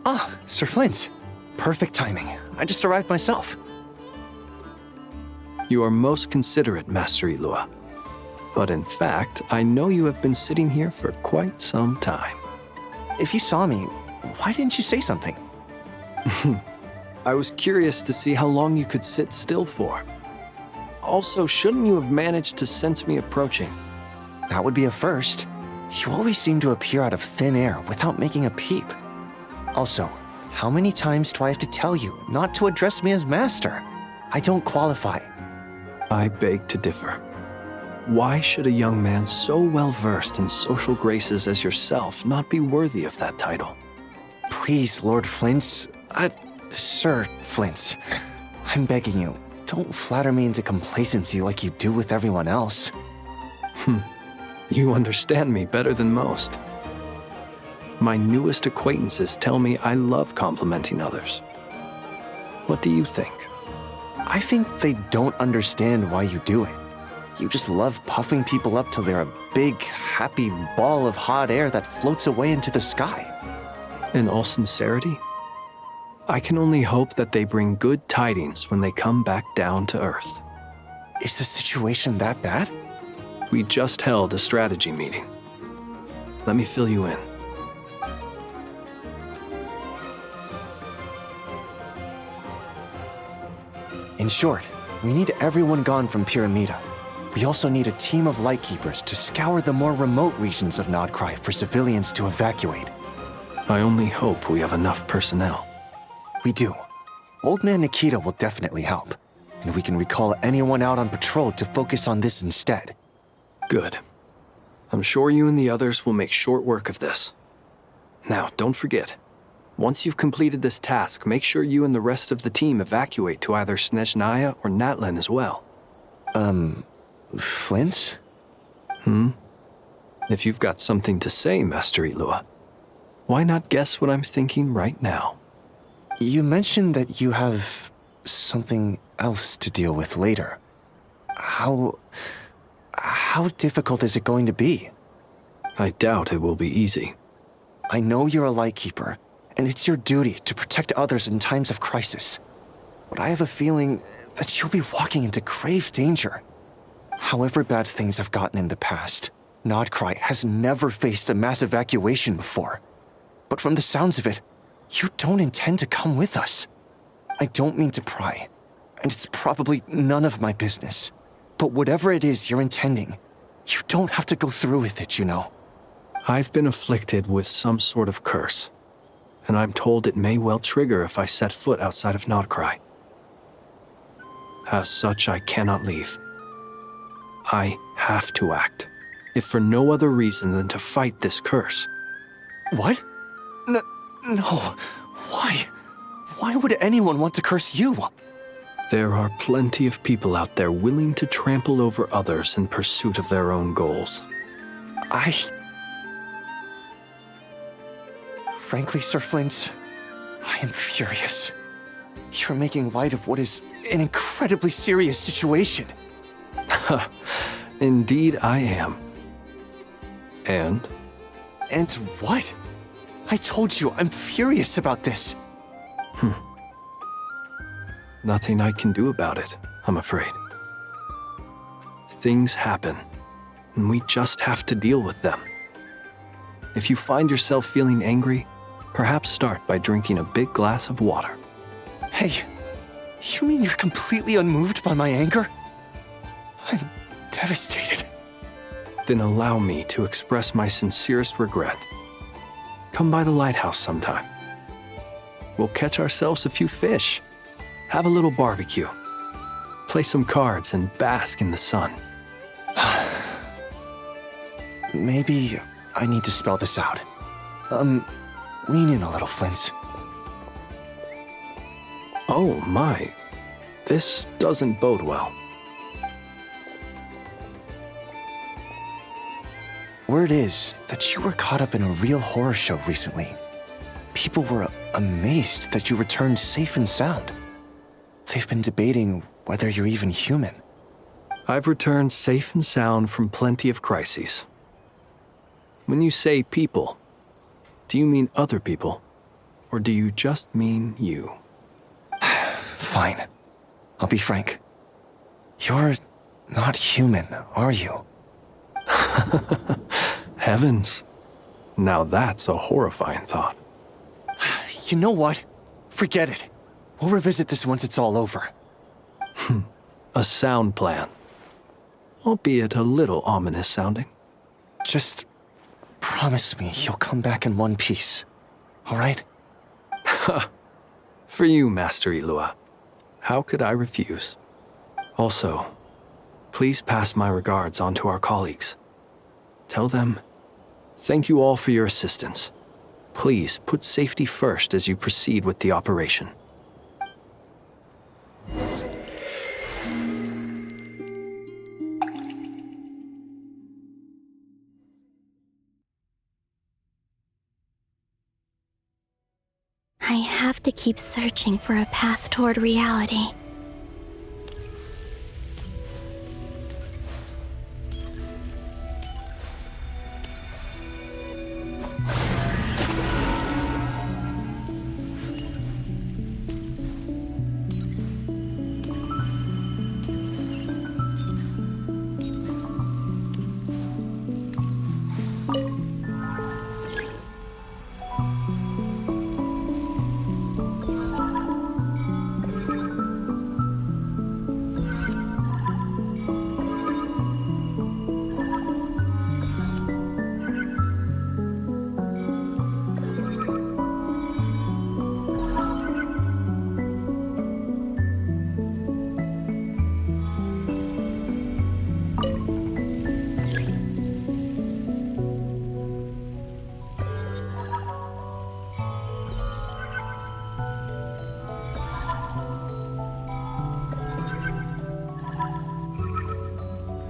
Ah, Sir Flint. Perfect timing. I just arrived myself. You are most considerate, Master Ilua. But in fact, I know you have been sitting here for quite some time. If you saw me, why didn't you say something? I was curious to see how long you could sit still for. Also, shouldn't you have managed to sense me approaching? That would be a first. You always seem to appear out of thin air without making a peep. Also, how many times do I have to tell you not to address me as master? I don't qualify. I beg to differ. Why should a young man so well-versed in social graces as yourself not be worthy of that title? Please, Lord Flint. Sir Flint. I'm begging you, don't flatter me into complacency like you do with everyone else. You understand me better than most. My newest acquaintances tell me I love complimenting others. What do you think? I think they don't understand why you do it. You just love puffing people up till they're a big, happy ball of hot air that floats away into the sky. In all sincerity, I can only hope that they bring good tidings when they come back down to Earth. Is the situation that bad? We just held a strategy meeting. Let me fill you in. In short, we need everyone gone from Pyramida. We also need a team of Lightkeepers to scour the more remote regions of Nodcry for civilians to evacuate. I only hope we have enough personnel. We do. Old Man Nikita will definitely help, and we can recall anyone out on patrol to focus on this instead. Good. I'm sure you and the others will make short work of this. Now, don't forget, once you've completed this task, make sure you and the rest of the team evacuate to either Snezhnaya or Natlan as well. Flint? If you've got something to say, Master Ilua, why not guess what I'm thinking right now? You mentioned that you have something else to deal with later. How difficult is it going to be? I doubt it will be easy. I know you're a Lightkeeper, and it's your duty to protect others in times of crisis. But I have a feeling that you'll be walking into grave danger. However bad things have gotten in the past, Nodcry has never faced a mass evacuation before. But from the sounds of it, you don't intend to come with us. I don't mean to pry, and it's probably none of my business. But whatever it is you're intending, you don't have to go through with it, you know. I've been afflicted with some sort of curse, and I'm told it may well trigger if I set foot outside of Nodcry. As such, I cannot leave. I have to act, if for no other reason than to fight this curse. What? No. Why? Why would anyone want to curse you? There are plenty of people out there willing to trample over others in pursuit of their own goals. Frankly, Sir Flint, I am furious. You're making light of what is an incredibly serious situation. Indeed I am. And? And what? I told you I'm furious about this. Nothing I can do about it, I'm afraid. Things happen, and we just have to deal with them. If you find yourself feeling angry, perhaps start by drinking a big glass of water. Hey, you mean you're completely unmoved by my anger? I'm devastated. Then allow me to express my sincerest regret. Come by the lighthouse sometime. We'll catch ourselves a few fish, have a little barbecue, play some cards, and bask in the sun. Maybe I need to spell this out. Lean in a little, Flint. Oh my, this doesn't bode well. Word is that you were caught up in a real horror show recently. People were amazed that you returned safe and sound. They've been debating whether you're even human. I've returned safe and sound from plenty of crises. When you say people, do you mean other people? Or do you just mean you? Fine. I'll be frank. You're not human, are you? Heavens. Now that's a horrifying thought. You know what? Forget it. We'll revisit this once it's all over. A sound plan. Albeit a little ominous sounding. Just promise me you'll come back in one piece. All right? For you, Master Ilua. How could I refuse? Also, please pass my regards on to our colleagues. Tell them, thank you all for your assistance. Please put safety first as you proceed with the operation. I have to keep searching for a path toward reality.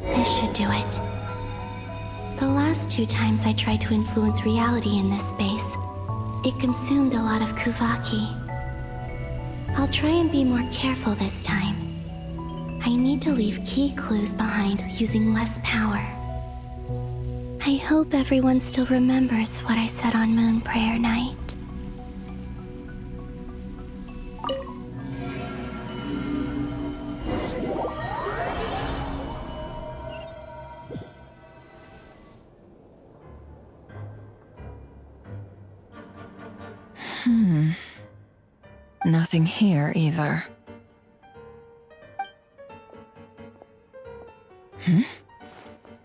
This should do it. The last 2 times I tried to influence reality in this space, it consumed a lot of Kuvaki. I'll try and be more careful this time. I need to leave key clues behind using less power. I hope everyone still remembers what I said on Moon Prayer Night. Nothing here either.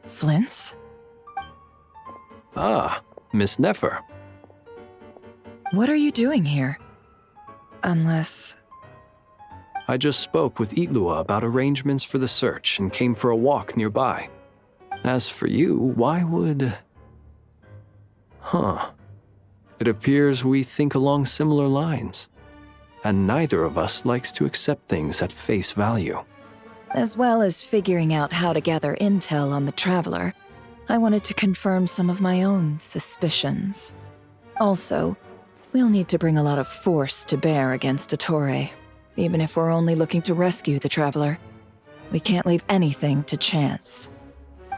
Flints? Ah, Miss Nefer. What are you doing here? Unless... I just spoke with Ilua about arrangements for the search and came for a walk nearby. As for you, why would... It appears we think along similar lines. And neither of us likes to accept things at face value. As well as figuring out how to gather intel on the Traveler, I wanted to confirm some of my own suspicions. Also, we'll need to bring a lot of force to bear against Ettore, even if we're only looking to rescue the Traveler. We can't leave anything to chance.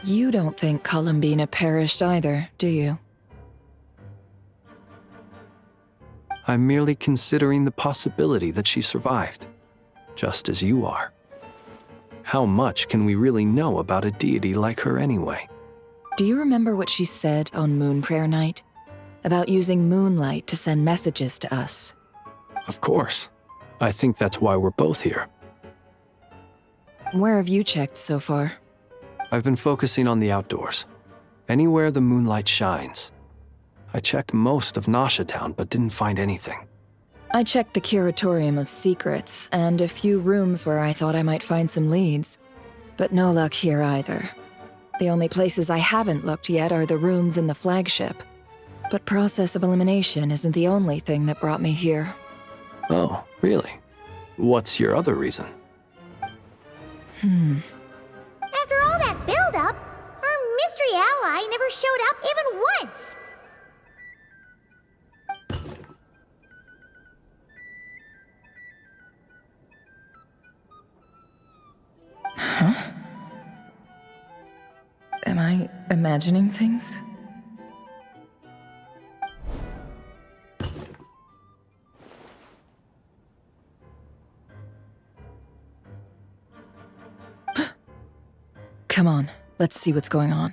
You don't think Columbina perished either, do you? I'm merely considering the possibility that she survived, just as you are. How much can we really know about a deity like her anyway? Do you remember what she said on Moon Prayer Night? About using moonlight to send messages to us? Of course. I think that's why we're both here. Where have you checked so far? I've been focusing on the outdoors. Anywhere the moonlight shines. I checked most of Nasha Town, but didn't find anything. I checked the Curatorium of Secrets, and a few rooms where I thought I might find some leads. But no luck here either. The only places I haven't looked yet are the rooms in the flagship. But process of elimination isn't the only thing that brought me here. Oh, really? What's your other reason? After all that build-up, our mystery ally never showed up even once! Am I imagining things? Come on, let's see what's going on.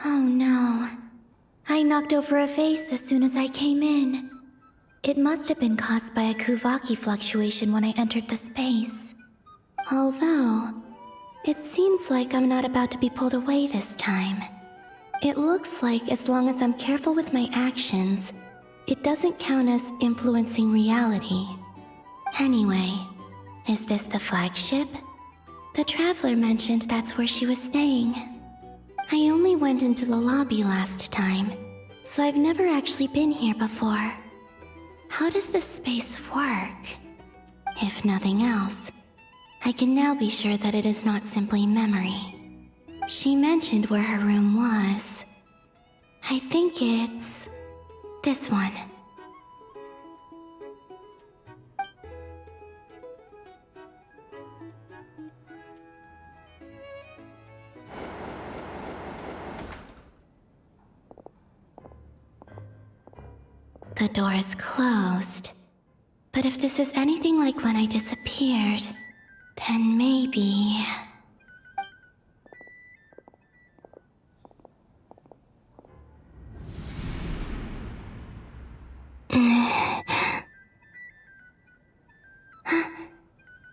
Oh no. I knocked over a vase as soon as I came in. It must have been caused by a Kuvaki fluctuation when I entered the space. Although, it seems like I'm not about to be pulled away this time. It looks like as long as I'm careful with my actions, it doesn't count as influencing reality. Anyway, is this the flagship? The Traveler mentioned that's where she was staying. I only went into the lobby last time, so I've never actually been here before. How does this space work? If nothing else, I can now be sure that it is not simply memory. She mentioned where her room was. I think it's this one. The door is closed. But if this is anything like when I disappeared, then maybe...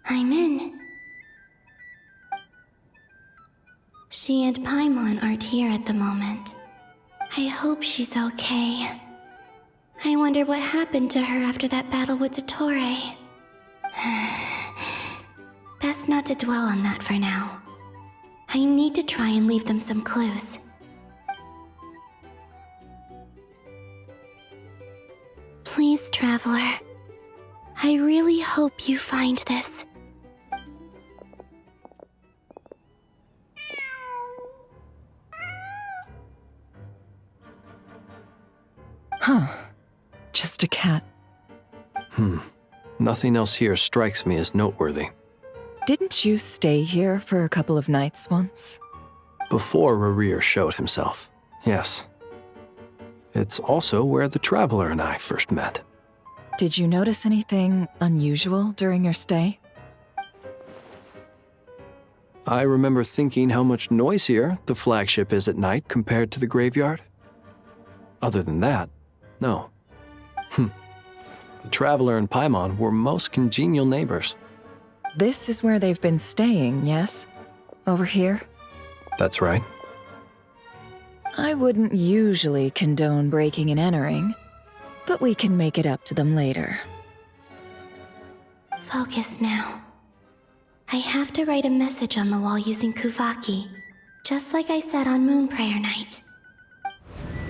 I'm in. She and Paimon aren't here at the moment. I hope she's okay. I wonder what happened to her after that battle with Dottore. Best not to dwell on that for now. I need to try and leave them some clues. Please, Traveler. I really hope you find this. Huh. Just a cat. Nothing else here strikes me as noteworthy. Didn't you stay here for a couple of nights once? Before Rerir showed himself, yes. It's also where the Traveler and I first met. Did you notice anything unusual during your stay? I remember thinking how much noisier the flagship is at night compared to the graveyard. Other than that, no. The Traveler and Paimon were most congenial neighbors. This is where they've been staying, yes? Over here? That's right. I wouldn't usually condone breaking and entering, but we can make it up to them later. Focus now. I have to write a message on the wall using Kuvaki, just like I said on Moon Prayer Night.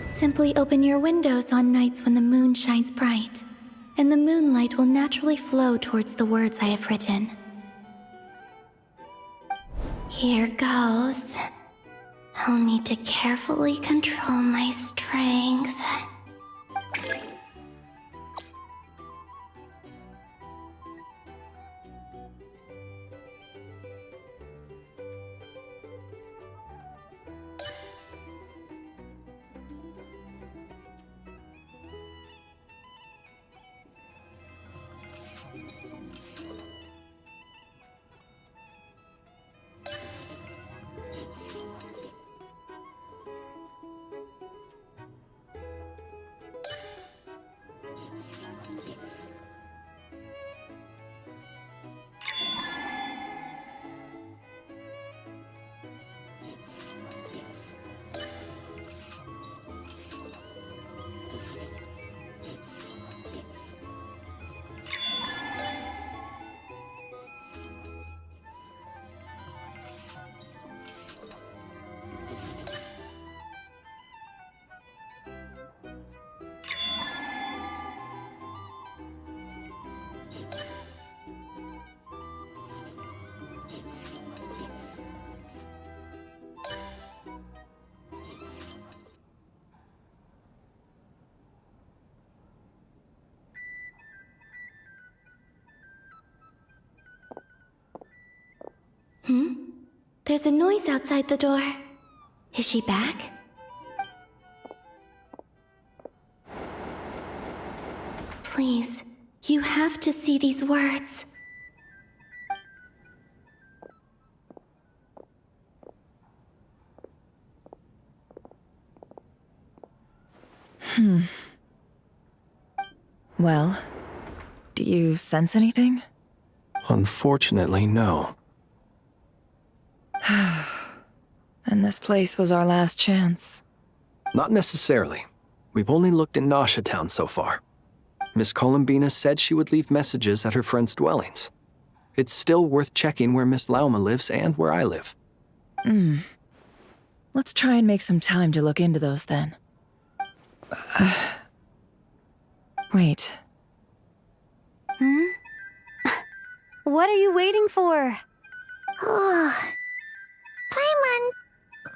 Simply open your windows on nights when the moon shines bright, and the moonlight will naturally flow towards the words I have written. Here goes. I'll need to carefully control my strength. There's a noise outside the door. Is she back? Please, you have to see these words. Well, do you sense anything? Unfortunately, no. And this place was our last chance. Not necessarily. We've only looked in Nasha Town so far. Miss Columbina said she would leave messages at her friends' dwellings. It's still worth checking where Miss Lauma lives and where I live. Let's try and make some time to look into those then. Wait. What are you waiting for? Paimon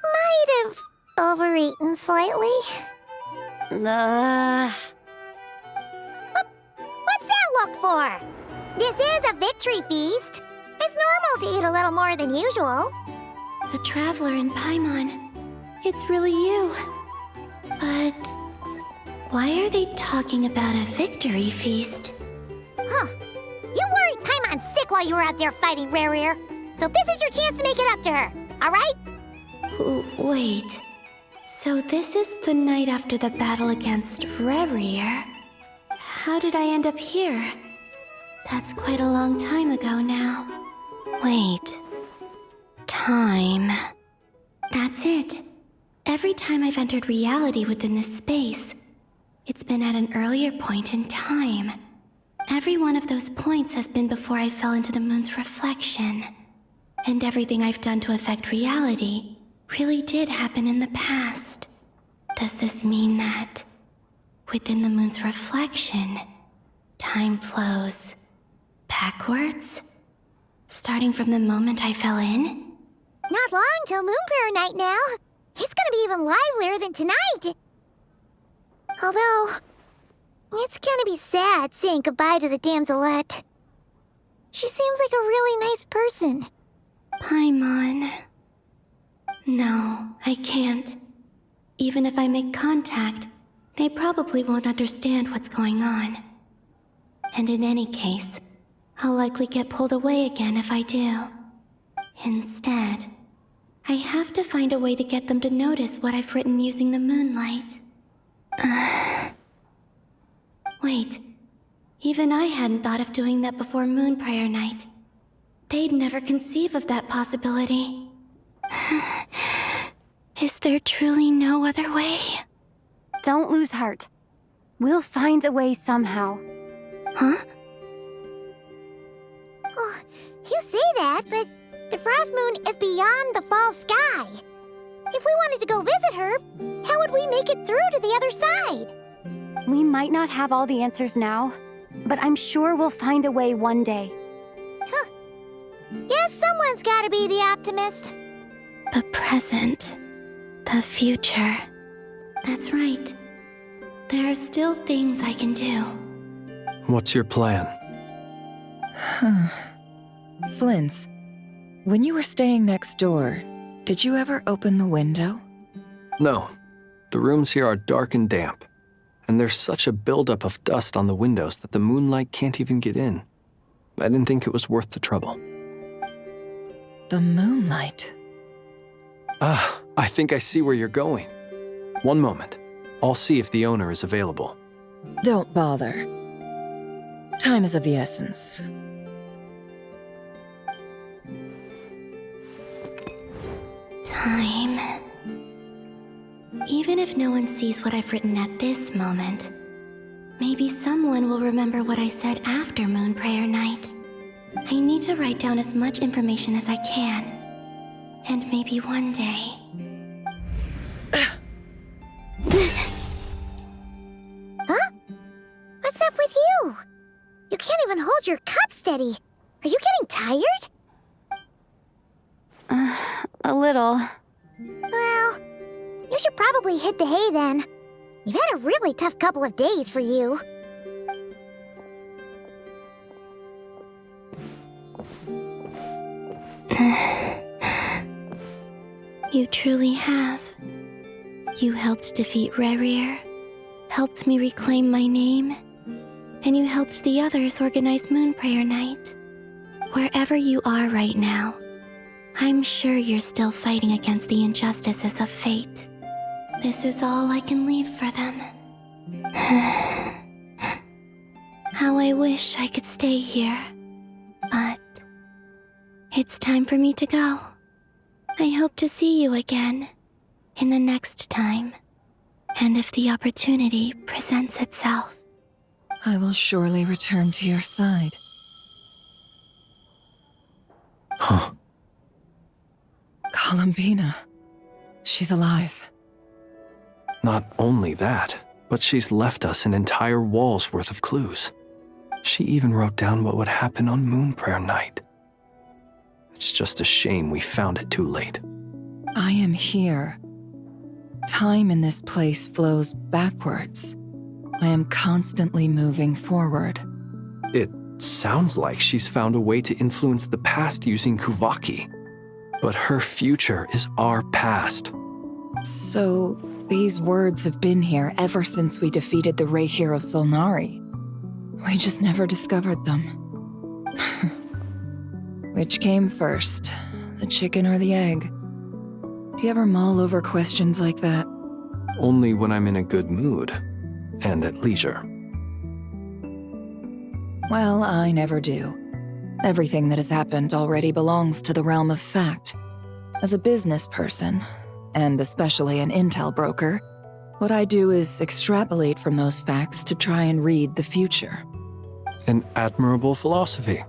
might have overeaten slightly. What's that look for? This is a victory feast. It's normal to eat a little more than usual. The Traveler in Paimon. It's really you. But why are they talking about a victory feast? Huh. You worried Paimon sick while you were out there fighting Rare. So this is your chance to make it up to her, alright? Wait. So this is the night after the battle against Rare. How did I end up here? That's quite a long time ago now. Wait. Time. That's it. Every time I've entered reality within this space, it's been at an earlier point in time. Every one of those points has been before I fell into the moon's reflection. And everything I've done to affect reality really did happen in the past. Does this mean that within the moon's reflection, time flows backwards? Starting from the moment I fell in? Not long till Moon Prayer Night now. It's gonna be even livelier than tonight. Although, it's gonna be sad saying goodbye to the damselette. She seems like a really nice person. Paimon. No, I can't. Even if I make contact, they probably won't understand what's going on. And in any case, I'll likely get pulled away again if I do. Instead, I have to find a way to get them to notice what I've written using the moonlight. Wait, even I hadn't thought of doing that before Moon Prayer Night. They'd never conceive of that possibility. Is there truly no other way? Don't lose heart. We'll find a way somehow. Huh? Oh, you say that, but the Frost Moon is beyond the fall sky. If we wanted to go visit her, how would we make it through to the other side? We might not have all the answers now, but I'm sure we'll find a way one day. Huh. Guess someone's gotta be the optimist. The present. The future. That's right. There are still things I can do. What's your plan? Flint's, when you were staying next door, did you ever open the window? No. The rooms here are dark and damp, and there's such a buildup of dust on the windows that the moonlight can't even get in. I didn't think it was worth the trouble. The moonlight. Ah, I think I see where you're going. One moment. I'll see if the owner is available. Don't bother. Time is of the essence. Time. Even if no one sees what I've written at this moment, maybe someone will remember what I said after Moon Prayer Night. I need to write down as much information as I can. And maybe one day... Huh? What's up with you? You can't even hold your cup steady. Are you getting tired? A little. Well, you should probably hit the hay then. You've had a really tough couple of days for you. You truly have. You helped defeat Rare, helped me reclaim my name, and you helped the others organize Moon Prayer Night. Wherever you are right now, I'm sure you're still fighting against the injustices of fate. This is all I can leave for them. How I wish I could stay here. But it's time for me to go. I hope to see you again in the next time. And if the opportunity presents itself. I will surely return to your side. Huh. Columbina. She's alive. Not only that, but she's left us an entire wall's worth of clues. She even wrote down what would happen on Moon Prayer Night. It's just a shame we found it too late. I am here. Time in this place flows backwards. I am constantly moving forward. It sounds like she's found a way to influence the past using Kuvaki. But her future is our past. So, these words have been here ever since we defeated the Ray Hero Solnari. We just never discovered them. Which came first, the chicken or the egg? Do you ever mull over questions like that? Only when I'm in a good mood and at leisure. Well, I never do. Everything that has happened already belongs to the realm of fact. As a business person, and especially an intel broker, what I do is extrapolate from those facts to try and read the future. An admirable philosophy.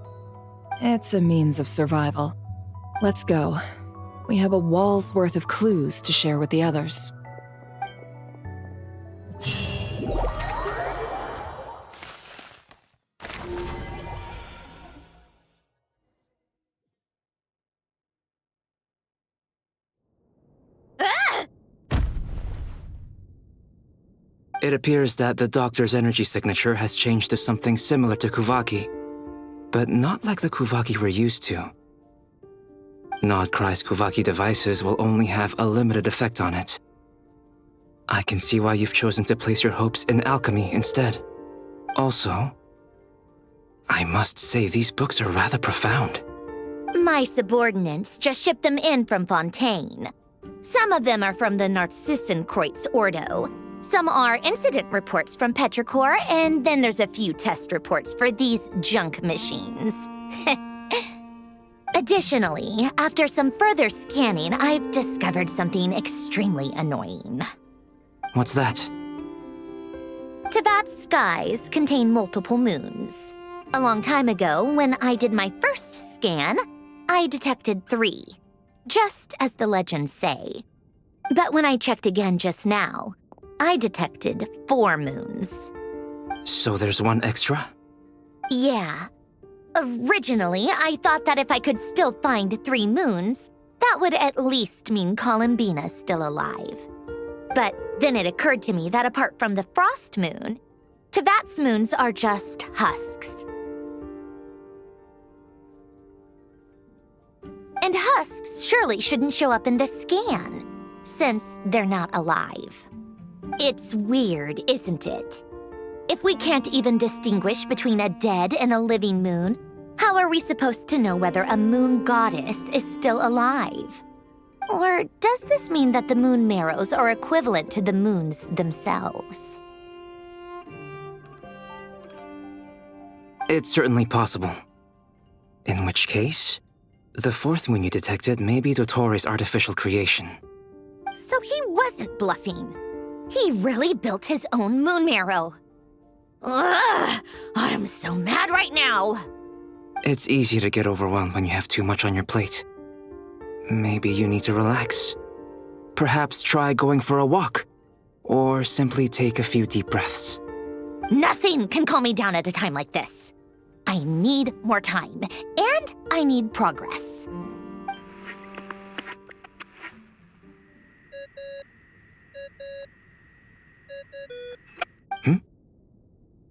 It's a means of survival. Let's go. We have a wall's worth of clues to share with the others. It appears that the doctor's energy signature has changed to something similar to Kuvaki, but not like the Kuvaki we're used to. Nodcry's Kuvaki devices will only have a limited effect on it. I can see why you've chosen to place your hopes in alchemy instead. Also, I must say these books are rather profound. My subordinates just shipped them in from Fontaine. Some of them are from the Narcissenkreuz Ordo. Some are incident reports from Petrichor, and then there's a few test reports for these junk machines. Additionally, after some further scanning, I've discovered something extremely annoying. What's that? Tevat's skies contain multiple moons. A long time ago, when I did my first scan, I detected 3, just as the legends say. But when I checked again just now, I detected 4 moons. So there's one extra? Yeah. Originally, I thought that if I could still find 3 moons, that would at least mean Columbina's still alive. But then it occurred to me that apart from the frost moon, Tevat's moons are just husks. And husks surely shouldn't show up in the scan, since they're not alive. It's weird, isn't it? If we can't even distinguish between a dead and a living moon, how are we supposed to know whether a moon goddess is still alive? Or does this mean that the moon marrows are equivalent to the moons themselves? It's certainly possible. In which case, the 4th moon you detected may be Dottore artificial creation. So he wasn't bluffing. He really built his own moon marrow. Ugh! I'm so mad right now! It's easy to get overwhelmed when you have too much on your plate. Maybe you need to relax. Perhaps try going for a walk, or simply take a few deep breaths. Nothing can calm me down at a time like this. I need more time, and I need progress.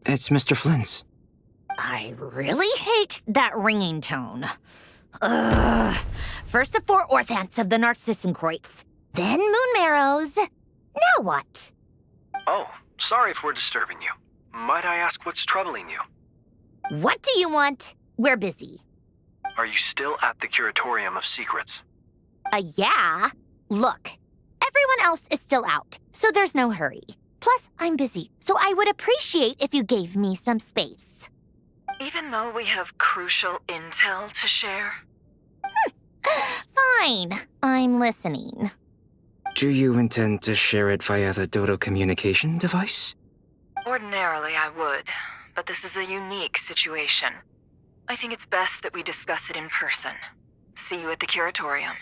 It's Mr. Flynn's. I really hate that ringing tone. Ugh. First the 4 orthants of the Narcissenkreuz, then moon marrows. Now what? Oh, sorry if we're disturbing you. Might I ask what's troubling you? What do you want? We're busy. Are you still at the Curatorium of Secrets? Yeah. Look, everyone else is still out, so there's no hurry. Plus, I'm busy, so I would appreciate if you gave me some space. Even though we have crucial intel to share? Fine, I'm listening. Do you intend to share it via the Dodo communication device? Ordinarily, I would, but this is a unique situation. I think it's best that we discuss it in person. See you at the curatorium.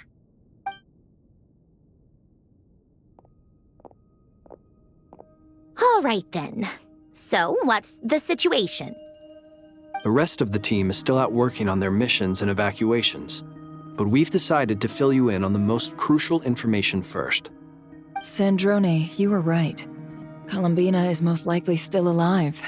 All right then. So, what's the situation? The rest of the team is still out working on their missions and evacuations, but we've decided to fill you in on the most crucial information first. Sandrone, you were right. Columbina is most likely still alive.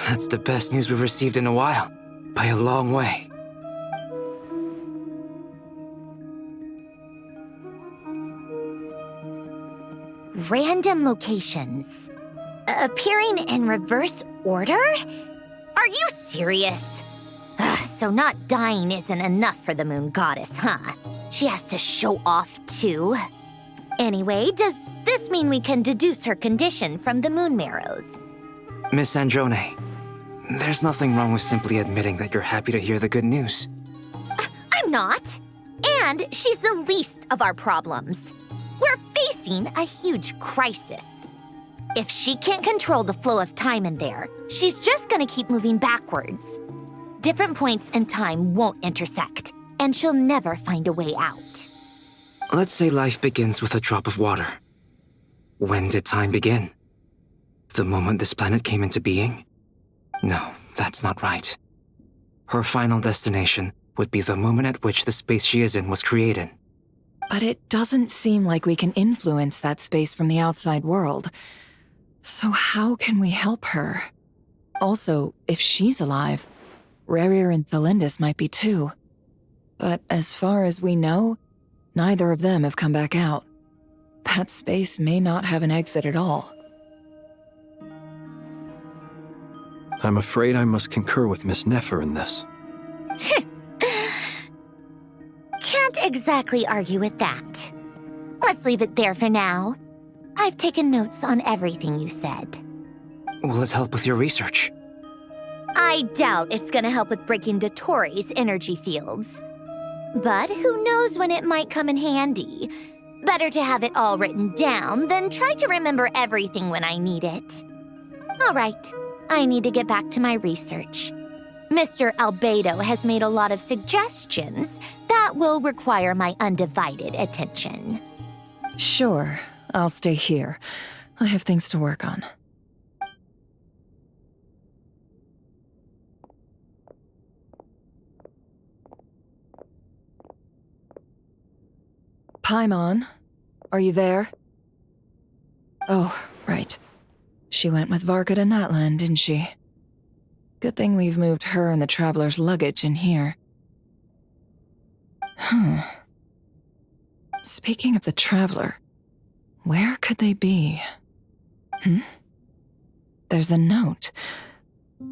That's the best news we've received in a while, by a long way. Random locations. Appearing in reverse order? Are you serious? So not dying isn't enough for the moon goddess, huh? She has to show off too. Anyway, does this mean we can deduce her condition from the moon marrows? Miss Androne, there's nothing wrong with simply admitting that you're happy to hear the good news. I'm not. And she's the least of our problems. We're facing a huge crisis. If she can't control the flow of time in there, she's just gonna keep moving backwards. Different points in time won't intersect, and she'll never find a way out. Let's say life begins with a drop of water. When did time begin? The moment this planet came into being? No, that's not right. Her final destination would be the moment at which the space she is in was created. But it doesn't seem like we can influence that space from the outside world. So how can we help her? Also, if she's alive, Rerir and Thalindis might be too. But as far as we know, neither of them have come back out. That space may not have an exit at all. I'm afraid I must concur with Miss Nefer in this. Can't exactly argue with that. Let's leave it there for now. I've taken notes on everything you said. Will it help with your research? I doubt it's gonna help with breaking Dotori's energy fields. But who knows when it might come in handy. Better to have it all written down than try to remember everything when I need it. All right, I need to get back to my research. Mr. Albedo has made a lot of suggestions that will require my undivided attention. Sure, I'll stay here. I have things to work on. Paimon, are you there? Oh, right. She went with Varka to Natlan, didn't she? Good thing we've moved her and the Traveler's luggage in here. Speaking of the Traveler, where could they be? There's a note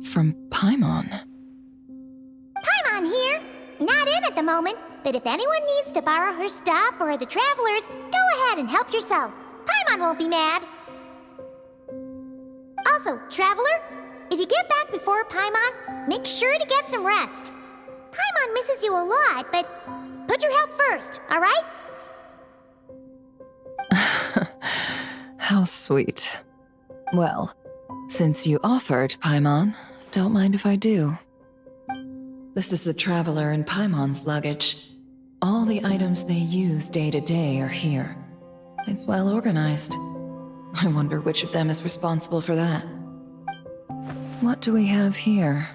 from Paimon. Paimon here. Not in at the moment, but if anyone needs to borrow her stuff or the Travelers, go ahead and help yourself. Paimon won't be mad. Also, Traveler, if you get back before Paimon, make sure to get some rest. Paimon misses you a lot, but put your health first, all right? How sweet. Well, since you offered, Paimon, don't mind if I do. This is the Traveler and Paimon's luggage. All the items they use day to day are here. It's well organized. I wonder which of them is responsible for that. What do we have here?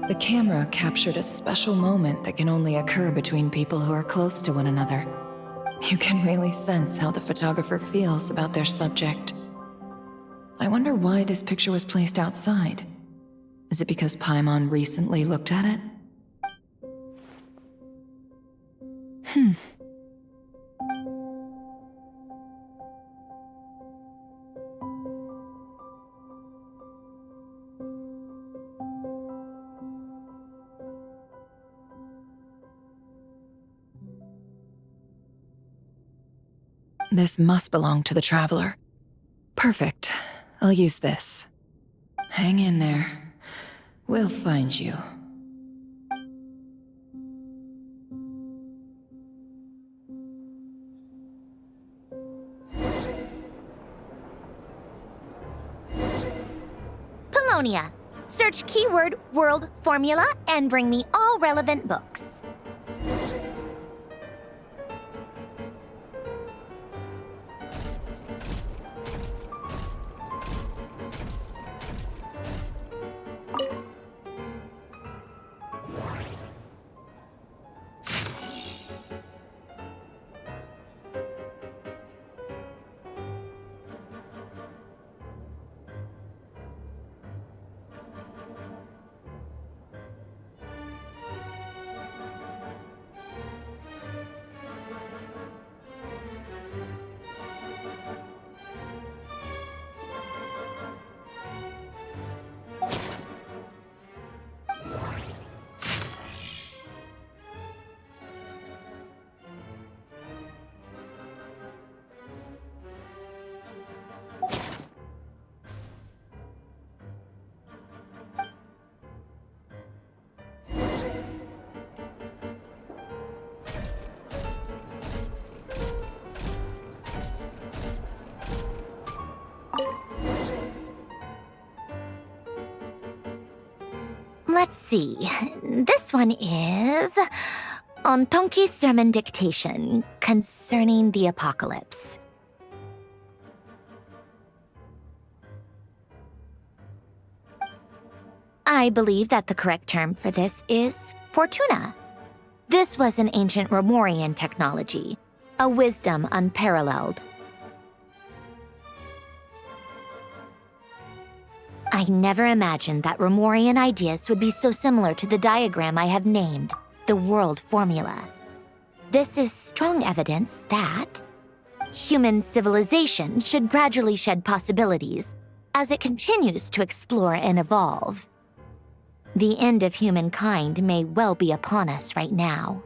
The camera captured a special moment that can only occur between people who are close to one another. You can really sense how the photographer feels about their subject. I wonder why this picture was placed outside. Is it because Paimon recently looked at it? This must belong to the Traveler. Perfect. I'll use this. Hang in there. We'll find you. Polonia. Search keyword world formula and bring me all relevant books. Let's see. This one is on Tonki's sermon dictation concerning the apocalypse. I believe that the correct term for this is Fortuna. This was an ancient Romorian technology, a wisdom unparalleled. I never imagined that Romorian ideas would be so similar to the diagram I have named, the World Formula. This is strong evidence that human civilization should gradually shed possibilities as it continues to explore and evolve. The end of humankind may well be upon us right now.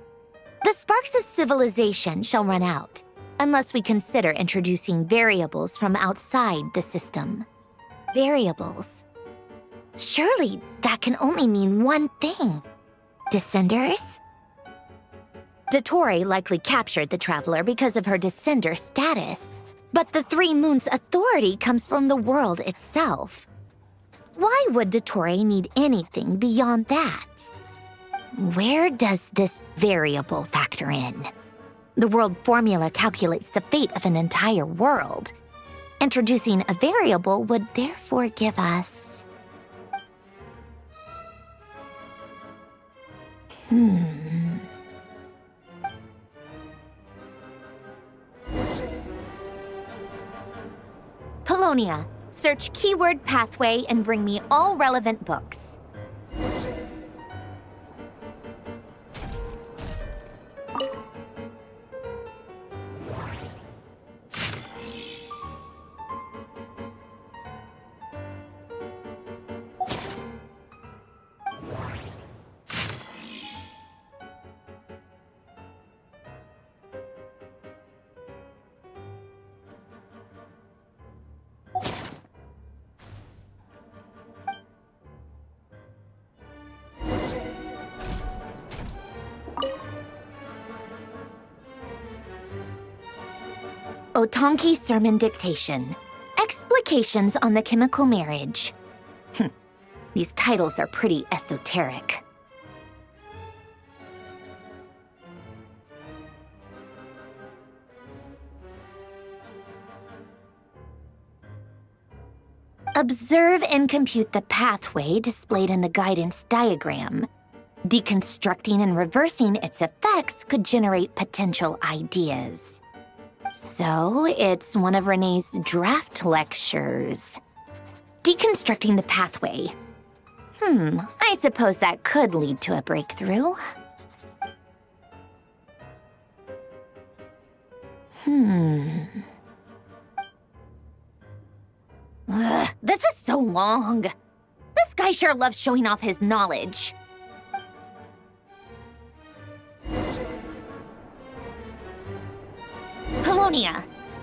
The sparks of civilization shall run out, unless we consider introducing variables from outside the system. Variables. Surely that can only mean one thing. Descenders? Dottore likely captured the Traveler because of her descender status. But the Three Moons' authority comes from the world itself. Why would Dottore need anything beyond that? Where does this variable factor in? The world formula calculates the fate of an entire world. Introducing a variable would therefore give us... Polonia, search keyword pathway and bring me all relevant books. Otonki sermon dictation. Explications on the chemical marriage. These titles are pretty esoteric. Observe and compute the pathway displayed in the guidance diagram. Deconstructing and reversing its effects could generate potential ideas. So, it's one of Renee's draft lectures. Deconstructing the pathway. I suppose that could lead to a breakthrough. This is so long. This guy sure loves showing off his knowledge. Polonia,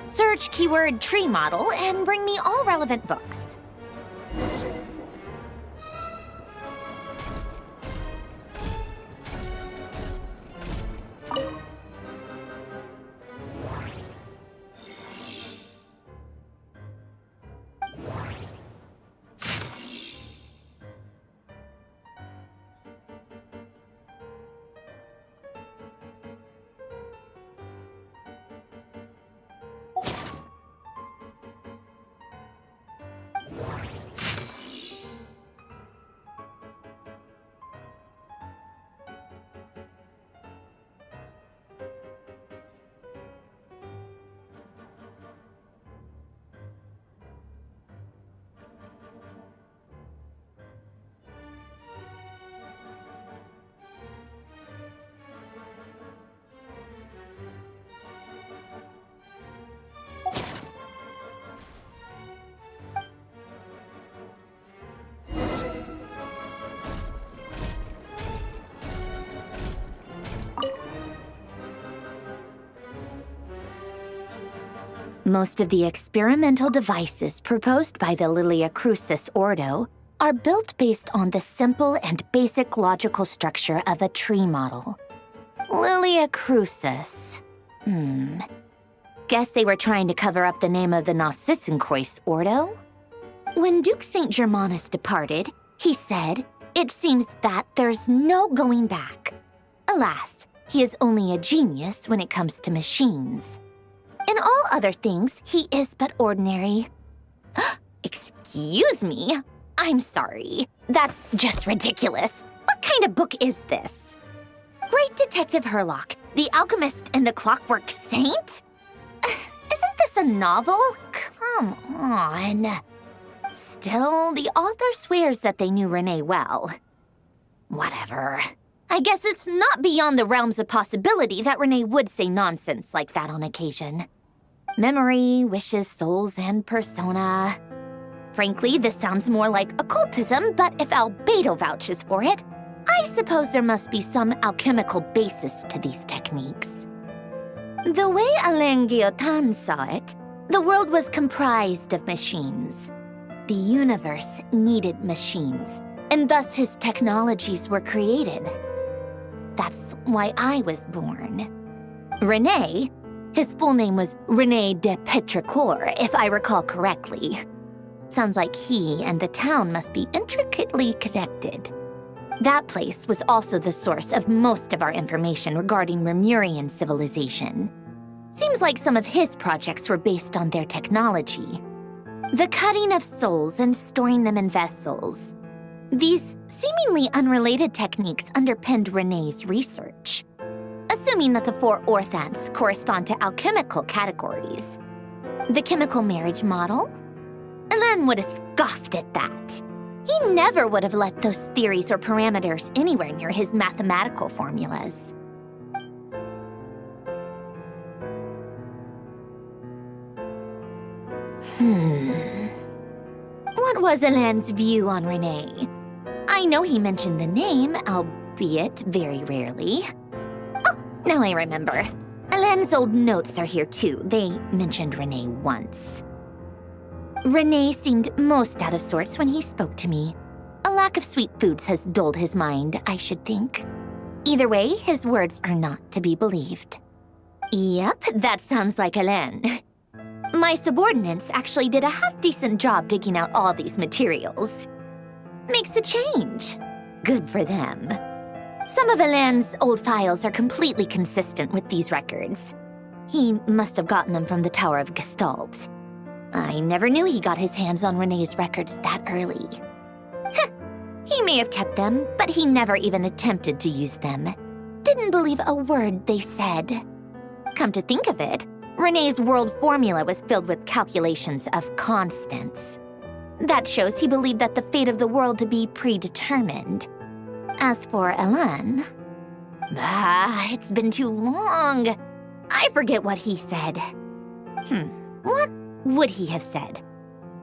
Search keyword tree model and bring me all relevant books. Most of the experimental devices proposed by the Lilia Crucis Ordo are built based on the simple and basic logical structure of a tree model. Lilia Crucis. Guess they were trying to cover up the name of the Nautitzenkreuz Ordo? When Duke St. Germanus departed, he said, "It seems that there's no going back." Alas, he is only a genius when it comes to machines. In all other things, he is but ordinary. Excuse me? I'm sorry. That's just ridiculous. What kind of book is this? Great Detective Herlock, the Alchemist and the Clockwork Saint? Isn't this a novel? Come on. Still, the author swears that they knew Renee well. Whatever. I guess it's not beyond the realms of possibility that Renee would say nonsense like that on occasion. Memory, wishes, souls, and persona. Frankly, this sounds more like occultism, but if Albedo vouches for it, I suppose there must be some alchemical basis to these techniques. The way Alain Guillotin saw it, the world was comprised of machines. The universe needed machines, and thus his technologies were created. That's why I was born. Renee, his full name was René de Petrichor, if I recall correctly. Sounds like he and the town must be intricately connected. That place was also the source of most of our information regarding Remurian civilization. Seems like some of his projects were based on their technology. The cutting of souls and storing them in vessels. These seemingly unrelated techniques underpinned René's research. Assuming that the 4 orthants correspond to alchemical categories. The chemical marriage model? Alain would have scoffed at that. He never would have let those theories or parameters anywhere near his mathematical formulas. What was Alain's view on Renee? I know he mentioned the name, albeit very rarely. Oh, now I remember. Alain's old notes are here too. They mentioned Renee once. Renee seemed most out of sorts when he spoke to me. A lack of sweet foods has dulled his mind, I should think. Either way, his words are not to be believed. Yep, that sounds like Alain. My subordinates actually did a half-decent job digging out all these materials. Makes a change. Good for them. Some of Alain's old files are completely consistent with these records. He must have gotten them from the Tower of Gestalt. I never knew he got his hands on Renee's records that early. He may have kept them, but he never even attempted to use them. Didn't believe a word they said. Come to think of it, Renee's world formula was filled with calculations of constants. That shows he believed that the fate of the world to be predetermined. As for Alain... it's been too long. I forget what he said. What would he have said?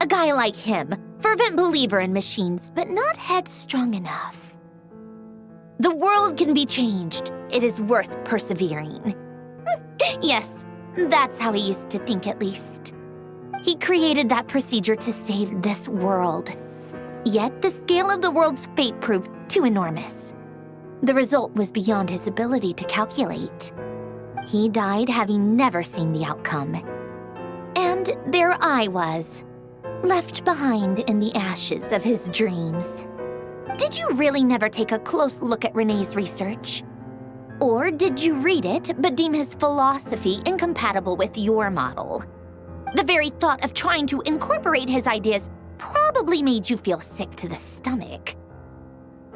A guy like him, fervent believer in machines, but not headstrong enough. The world can be changed. It is worth persevering. Yes, That's how he used to think, at least. He created that procedure to save this world. Yet the scale of the world's fate proved too enormous. The result was beyond his ability to calculate. He died having never seen the outcome. And there I was, left behind in the ashes of his dreams. Did you really never take a close look at Renee's research? Or did you read it but deem his philosophy incompatible with your model? The very thought of trying to incorporate his ideas probably made you feel sick to the stomach.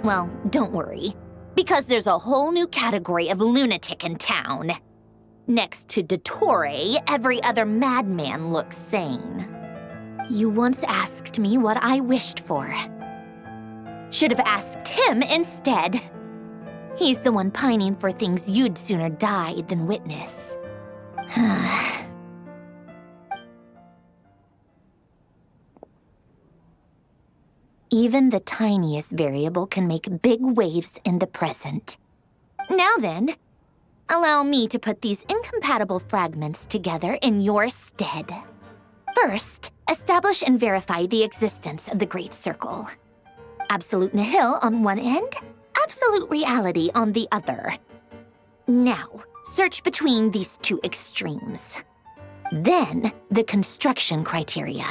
Well, don't worry, because there's a whole new category of lunatic in town. Next to Dottore, every other madman looks sane. You once asked me what I wished for. Should have asked him instead. He's the one pining for things you'd sooner die than witness. Even the tiniest variable can make big waves in the present. Now then, allow me to put these incompatible fragments together in your stead. First, establish and verify the existence of the Great Circle. Absolute nihil on one end, absolute reality on the other. Now, search between these two extremes. Then, the construction criteria.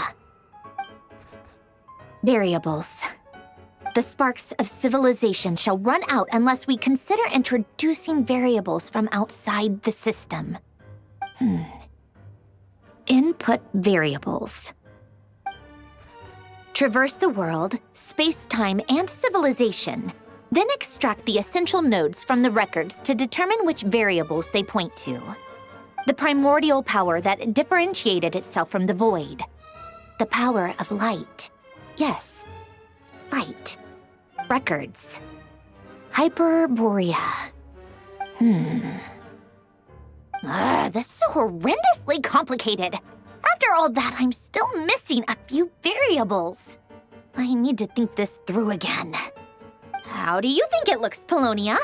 Variables. The sparks of civilization shall run out unless we consider introducing variables from outside the system. Input variables. Traverse the world, space-time, and civilization. Then extract the essential nodes from the records to determine which variables they point to. The primordial power that differentiated itself from the void. The power of light. Yes, light. Records. Hyperborea. This is horrendously complicated. After all that, I'm still missing a few variables. I need to think this through again. How do you think it looks, Polonia?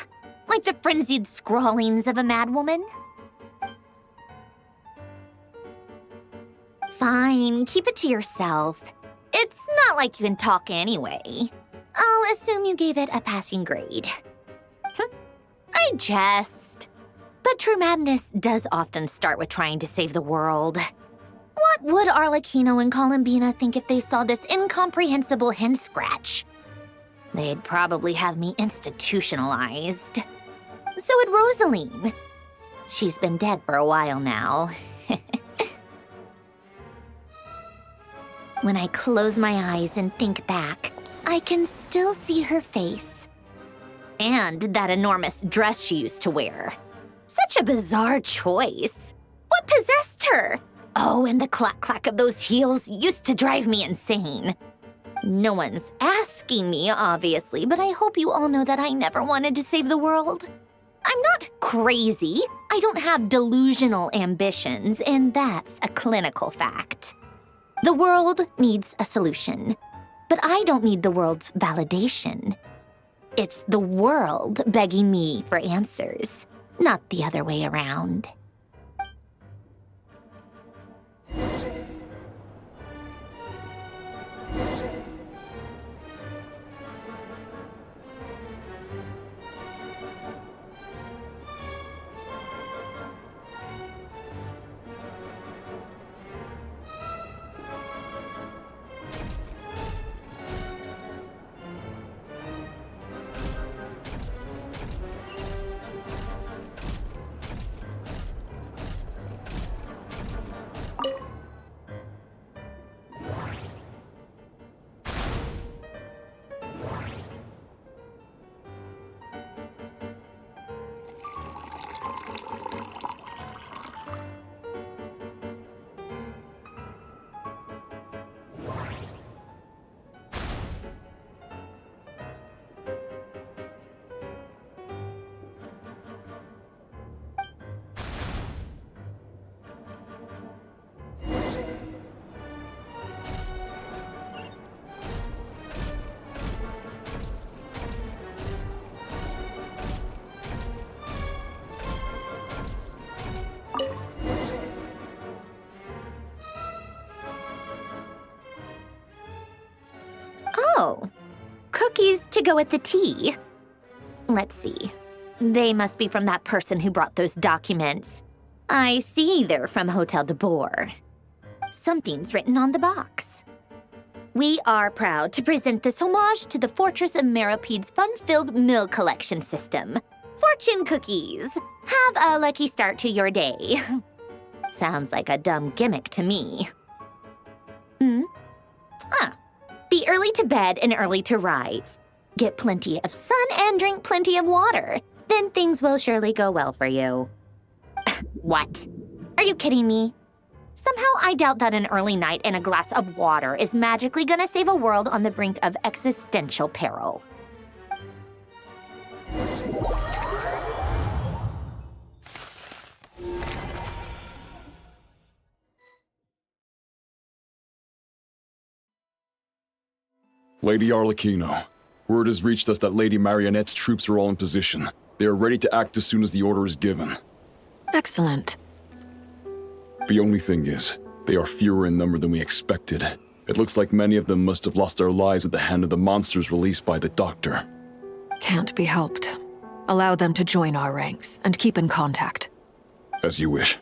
Like the frenzied scrawlings of a madwoman? Fine, keep it to yourself. It's not like you can talk anyway. I'll assume you gave it a passing grade. I jest. But true madness does often start with trying to save the world. What would Arlecchino and Columbina think if they saw this incomprehensible hen scratch? They'd probably have me institutionalized. So would Rosaline. She's been dead for a while now. When I close my eyes and think back, I can still see her face. And that enormous dress she used to wear. Such a bizarre choice. What possessed her? Oh, and the clack-clack of those heels used to drive me insane. No one's asking me, obviously, but I hope you all know that I never wanted to save the world. I'm not crazy. I don't have delusional ambitions, and that's a clinical fact. The world needs a solution, but I don't need the world's validation. It's the world begging me for answers, not the other way around. Oh, cookies to go with the tea. Let's see. They must be from that person who brought those documents. I see they're from Hotel de Boer. Something's written on the box. We are proud to present this homage to the Fortress of Meropede's fun-filled meal collection system. Fortune cookies. Have a lucky start to your day. Sounds like a dumb gimmick to me. Be early to bed and early to rise. Get plenty of sun and drink plenty of water. Then things will surely go well for you. What? Are you kidding me? Somehow I doubt that an early night and a glass of water is magically gonna save a world on the brink of existential peril. Lady Arlecchino, word has reached us that Lady Marionette's troops are all in position. They are ready to act as soon as the order is given. Excellent. The only thing is, they are fewer in number than we expected. It looks like many of them must have lost their lives at the hand of the monsters released by the Doctor. Can't be helped. Allow them to join our ranks and keep in contact. As you wish.